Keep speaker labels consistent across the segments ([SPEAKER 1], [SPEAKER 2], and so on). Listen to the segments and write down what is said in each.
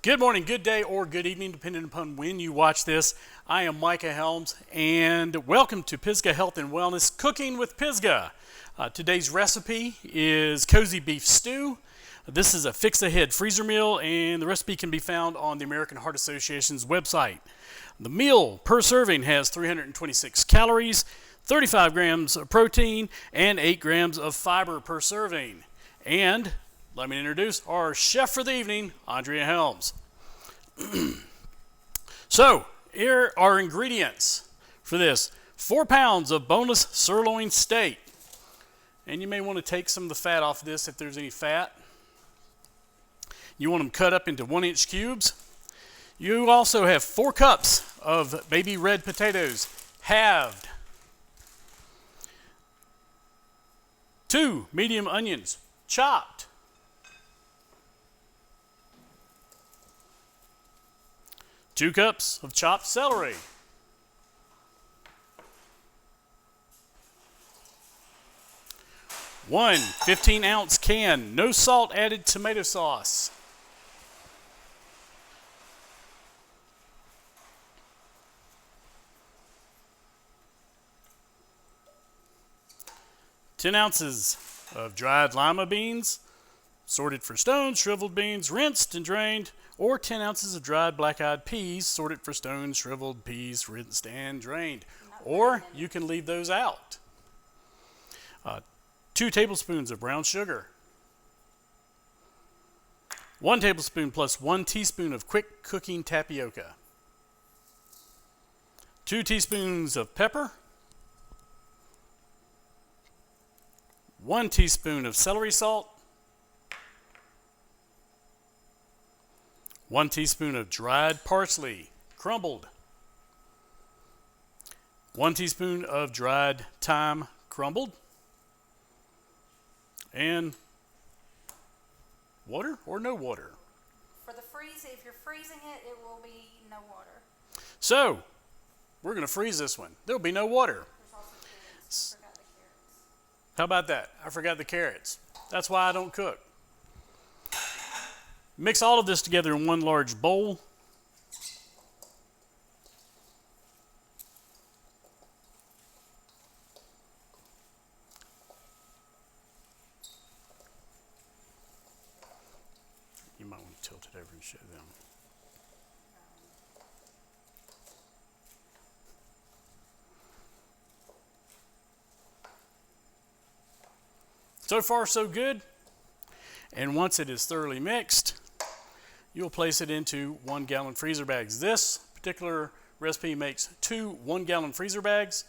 [SPEAKER 1] Good morning, good day, or good evening, depending upon when you watch this. I am Micah Helms, and welcome to Pisgah Health and Wellness Cooking with Pisgah. Today's recipe is cozy beef stew. This is a fix-ahead freezer meal, and the recipe can be found on the American Heart Association's website. The meal per serving has 326 calories, 35 grams of protein, and 8 grams of fiber per serving. And let me introduce our chef for the evening, Andrea Helms. So, here are ingredients for this. 4 pounds of boneless sirloin steak. And you may want to take some of the fat off this if there's any fat. You want them cut up into 1-inch cubes. You also have 4 cups of baby red potatoes, halved. 2 medium onions, chopped. 2 cups of chopped celery. 1 15-ounce can, no salt added tomato sauce. 10 ounces of dried lima beans, sorted for stones, shriveled beans, rinsed and drained, or 10 ounces of dried black-eyed peas, sorted for stones, shriveled peas, rinsed and drained. Or you can leave those out. 2 tablespoons of brown sugar. 1 tablespoon plus 1 teaspoon of quick cooking tapioca. 2 teaspoons of pepper. 1 teaspoon of celery salt. 1 teaspoon of dried parsley, crumbled. 1 teaspoon of dried thyme, crumbled. And water or no water?
[SPEAKER 2] For the freeze, if you're freezing it, it will be no water.
[SPEAKER 1] So, we're going to freeze this one. There'll be no water.
[SPEAKER 2] There's also carrots. I forgot the carrots.
[SPEAKER 1] How about that? I forgot the carrots. That's why I don't cook. Mix all of this together in one large bowl. You might want to tilt it over and show them. So far, so good. And once it is thoroughly mixed, you'll place it into 1-gallon freezer bags. This particular recipe makes 2 1-gallon freezer bags.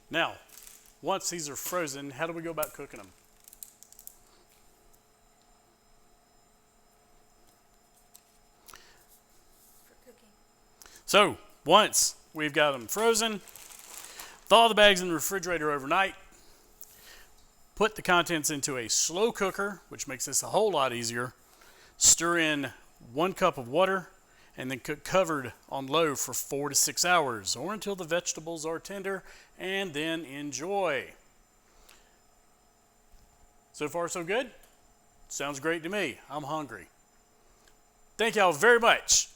[SPEAKER 1] Now, once these are frozen, how do we go about cooking them?
[SPEAKER 2] For cooking.
[SPEAKER 1] So, once we've got them frozen, thaw the bags in the refrigerator overnight. Put the contents into a slow cooker, which makes this a whole lot easier. Stir in 1 cup of water, and then cook covered on low for 4 to 6 hours, or until the vegetables are tender, and then enjoy. So far, so good? Sounds great to me. I'm hungry. Thank y'all very much.